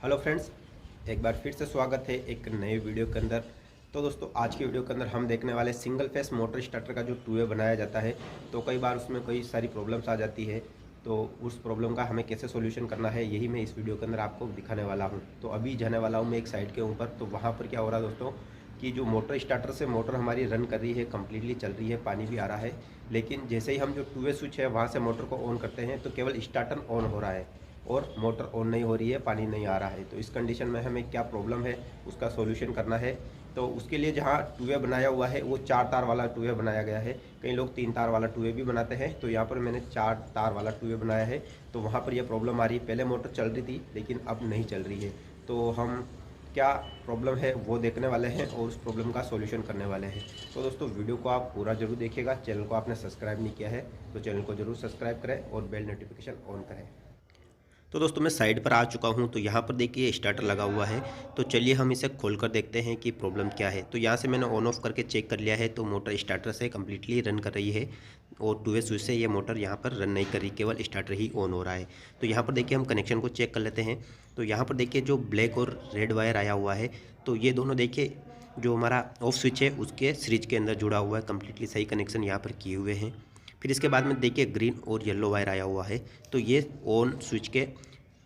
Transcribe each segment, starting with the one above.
Hello friends, एक बार फिर से स्वागत है एक नए वीडियो के अंदर। तो दोस्तों, आज की वीडियो के अंदर हम देखने वाले सिंगल फेस मोटर स्टार्टर का जो टू वे बनाया जाता है, तो कई बार उसमें कई सारी प्रॉब्लम्स आ जाती है। तो उस प्रॉब्लम का हमें कैसे सॉल्यूशन करना है, यही मैं इस वीडियो के अंदर आपको दिखाने वाला हूँ। तो अभी जाने वाला हूँ मैं एक साइड के ऊपर। तो वहाँ पर क्या हो रहा है दोस्तों कि जो मोटर स्टार्टर से मोटर हमारी रन कर रही है, कम्प्लीटली चल रही है, पानी भी आ रहा है। लेकिन जैसे ही हम जो टू वे स्विच है वहाँ से मोटर को ऑन करते हैं तो केवल स्टार्टर ऑन हो रहा है और मोटर ऑन नहीं हो रही है, पानी नहीं आ रहा है। तो इस कंडीशन में हमें क्या प्रॉब्लम है, उसका सॉल्यूशन करना है। तो उसके लिए जहाँ टू वे बनाया हुआ है वो 4 तार वाला टू वे बनाया गया है। कई लोग 3 तार वाला टू वे भी बनाते हैं, तो यहाँ पर मैंने 4 तार वाला टू वे बनाया है। तो वहाँ पर यह प्रॉब्लम आ रही है, पहले मोटर चल रही थी लेकिन अब नहीं चल रही है। तो हम क्या प्रॉब्लम है वो देखने वाले हैं और उस प्रॉब्लम का सॉल्यूशन करने वाले हैं। तो दोस्तों, वीडियो को आप पूरा जरूर देखिएगा। चैनल को आपने सब्सक्राइब नहीं किया है तो चैनल को जरूर सब्सक्राइब करें और बेल नोटिफिकेशन ऑन करें। तो दोस्तों, मैं साइड पर आ चुका हूं। तो यहाँ पर देखिए स्टार्टर लगा हुआ है। तो चलिए हम इसे खोलकर देखते हैं कि प्रॉब्लम क्या है। तो यहाँ से मैंने ऑन ऑफ करके चेक कर लिया है, तो मोटर स्टार्टर से कम्प्लीटली रन कर रही है और टू वे स्विच से ये मोटर यहाँ पर रन नहीं कर रही, केवल स्टार्टर ही ऑन हो रहा है। तो यहाँ पर देखिए हम कनेक्शन को चेक कर लेते हैं। तो यहाँ पर देखिए जो ब्लैक और रेड वायर आया हुआ है, तो ये दोनों देखिए जो हमारा ऑफ स्विच है उसके सीरीज के अंदर जुड़ा हुआ है, कम्प्लीटली सही कनेक्शन यहाँ पर किए हुए हैं। फिर इसके बाद में देखिए ग्रीन और येलो वायर आया हुआ है, तो ये ऑन स्विच के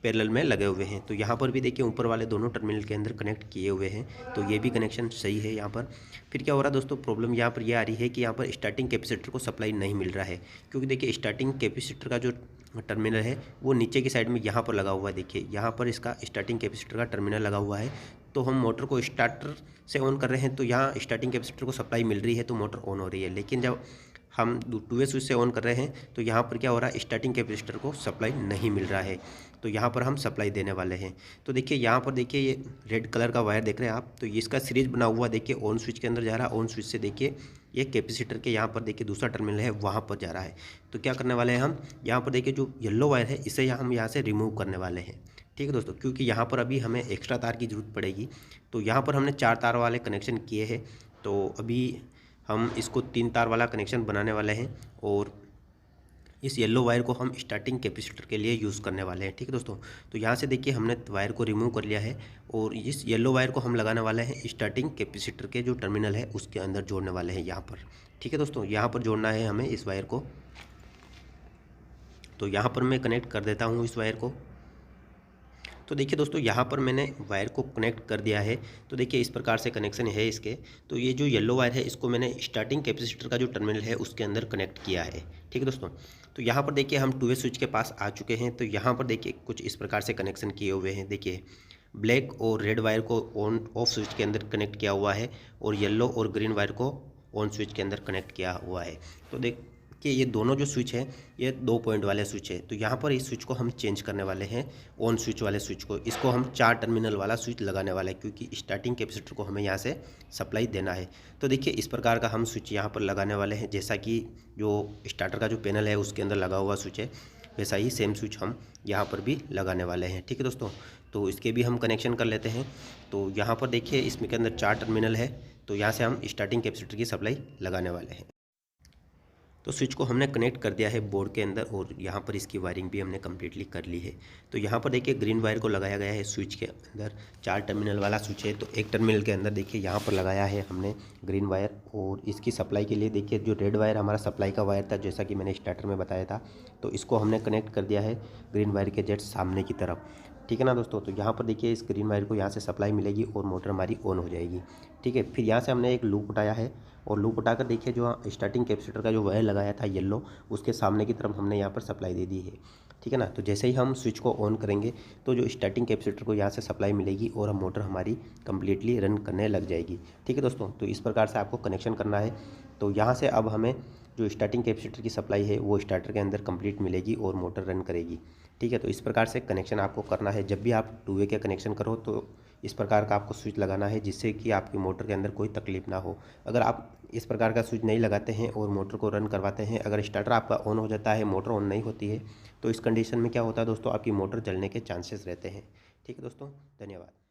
पैरेलल में लगे हुए हैं। तो यहाँ पर भी देखिए ऊपर वाले दोनों टर्मिनल के अंदर कनेक्ट किए हुए हैं, तो ये भी कनेक्शन सही है यहाँ पर। फिर क्या हो रहा है दोस्तों, प्रॉब्लम यहाँ पर ये आ रही है कि यहाँ पर स्टार्टिंग कैपेसिटर को सप्लाई नहीं मिल रहा है, क्योंकि देखिए स्टार्टिंग कैपेसिटर का जो टर्मिनल है वो नीचे की साइड में यहाँ पर लगा हुआ है। देखिए यहाँ पर इसका स्टार्टिंग कैपेसिटर का टर्मिनल लगा हुआ है। तो हम मोटर को स्टार्टर से ऑन कर रहे हैं, तो यहाँ स्टार्टिंग कैपेसिटर को सप्लाई मिल रही है तो मोटर ऑन हो रही है। लेकिन जब हम टू वे स्विच से ऑन कर रहे हैं तो यहाँ पर क्या हो रहा है, स्टार्टिंग कैपेसिटर को सप्लाई नहीं मिल रहा है। तो यहाँ पर हम सप्लाई देने वाले हैं। तो देखिए यहाँ पर देखिए ये रेड कलर का वायर देख रहे हैं आप, तो ये इसका सीरीज बना हुआ देखिए ऑन स्विच के अंदर जा रहा है। ऑन स्विच से देखिए ये कैपेसिटर के यहाँ पर देखिए दूसरा टर्मिनल है, वहाँ पर जा रहा है। तो क्या करने वाले हैं हम, यहाँ पर देखिए जो येलो वायर है इसे हम यहाँ से रिमूव करने वाले हैं। ठीक है दोस्तों, क्योंकि यहाँ पर अभी हमें एक्स्ट्रा तार की ज़रूरत पड़ेगी। तो यहाँ पर हमने 4 तार वाले कनेक्शन किए हैं, तो अभी हम इसको 3 तार वाला कनेक्शन बनाने वाले हैं और इस येलो वायर को हम स्टार्टिंग कैपेसिटर के लिए यूज़ करने वाले हैं। ठीक है दोस्तों, तो यहाँ से देखिए हमने वायर को रिमूव कर लिया है और इस येलो वायर को हम लगाने वाले हैं स्टार्टिंग कैपेसिटर के जो टर्मिनल है उसके अंदर जोड़ने वाले हैं यहाँ पर। ठीक है दोस्तों, यहाँ पर जोड़ना है हमें इस वायर को। तो यहाँ पर मैं कनेक्ट कर देता हूँ इस वायर को। तो देखिए दोस्तों, यहाँ पर मैंने वायर को कनेक्ट कर दिया है। तो देखिए इस प्रकार से कनेक्शन है इसके। तो ये जो येलो वायर है इसको मैंने स्टार्टिंग कैपेसिटर का जो टर्मिनल है उसके अंदर कनेक्ट किया है। ठीक है दोस्तों, तो यहाँ पर देखिए हम टू वे स्विच के पास आ चुके हैं। तो यहाँ पर देखिए कुछ इस प्रकार से कनेक्शन किए हुए हैं। देखिए ब्लैक और रेड वायर को ऑन ऑफ स्विच के अंदर कनेक्ट किया हुआ है और येलो और ग्रीन वायर को ऑन स्विच के अंदर कनेक्ट किया हुआ है। तो देखिए ये दोनों जो स्विच है ये 2 पॉइंट वाले स्विच है। तो यहाँ पर इस स्विच को हम चेंज करने वाले हैं, ऑन स्विच वाले स्विच को। इसको हम 4 टर्मिनल वाला स्विच लगाने वाले हैं, क्योंकि स्टार्टिंग कैपेसिटर को हमें यहाँ से सप्लाई देना है। तो देखिए इस प्रकार का हम स्विच यहाँ पर लगाने वाले हैं, जैसा कि जो स्टार्टर का जो पैनल है उसके अंदर लगा हुआ स्विच है, वैसा ही सेम स्विच हम यहाँ पर भी लगाने वाले हैं। ठीक है दोस्तों, तो इसके भी हम कनेक्शन कर लेते हैं। तो यहाँ पर देखिए इसमें के अंदर 4 टर्मिनल है, तो यहाँ से हम स्टार्टिंग कैपेसिटर की सप्लाई लगाने वाले हैं। तो स्विच को हमने कनेक्ट कर दिया है बोर्ड के अंदर और यहाँ पर इसकी वायरिंग भी हमने कम्प्लीटली कर ली है। तो यहाँ पर देखिए ग्रीन वायर को लगाया गया है स्विच के अंदर। 4 टर्मिनल वाला स्विच है, तो एक टर्मिनल के अंदर देखिए यहाँ पर लगाया है हमने ग्रीन वायर। और इसकी सप्लाई के लिए देखिए जो रेड वायर हमारा सप्लाई का वायर था, जैसा कि मैंने स्टार्टर में बताया था, तो इसको हमने कनेक्ट कर दिया है ग्रीन वायर के जस्ट सामने की तरफ। ठीक है ना दोस्तों, तो यहाँ पर देखिए इस ग्रीन वायर को यहाँ से सप्लाई मिलेगी और मोटर हमारी ऑन हो जाएगी। ठीक है, फिर यहाँ से हमने एक लूप उठाया है और लूप उठाकर देखिए जो स्टार्टिंग कैपेसिटर का जो वायर लगाया था येलो, उसके सामने की तरफ हमने यहाँ पर सप्लाई दे दी है। ठीक है ना, तो जैसे ही हम स्विच को ऑन करेंगे तो जो स्टार्टिंग कैपेसिटर को यहाँ से सप्लाई मिलेगी और हम मोटर हमारी कम्प्लीटली रन करने लग जाएगी। ठीक है दोस्तों, तो इस प्रकार से आपको कनेक्शन करना है। तो यहाँ से अब हमें जो स्टार्टिंग कैपेसिटर की सप्लाई है वो स्टार्टर के अंदर कंप्लीट मिलेगी और मोटर रन करेगी। ठीक है, तो इस प्रकार से कनेक्शन आपको करना है। जब भी आप टू वे के कनेक्शन करो तो इस प्रकार का आपको स्विच लगाना है, जिससे कि आपकी मोटर के अंदर कोई तकलीफ ना हो। अगर आप इस प्रकार का स्विच नहीं लगाते हैं और मोटर को रन करवाते हैं, अगर स्टार्टर आपका ऑन हो जाता है, मोटर ऑन नहीं होती है, तो इस कंडीशन में क्या होता है दोस्तों, आपकी मोटर जलने के चांसेस रहते हैं। ठीक है दोस्तों, धन्यवाद।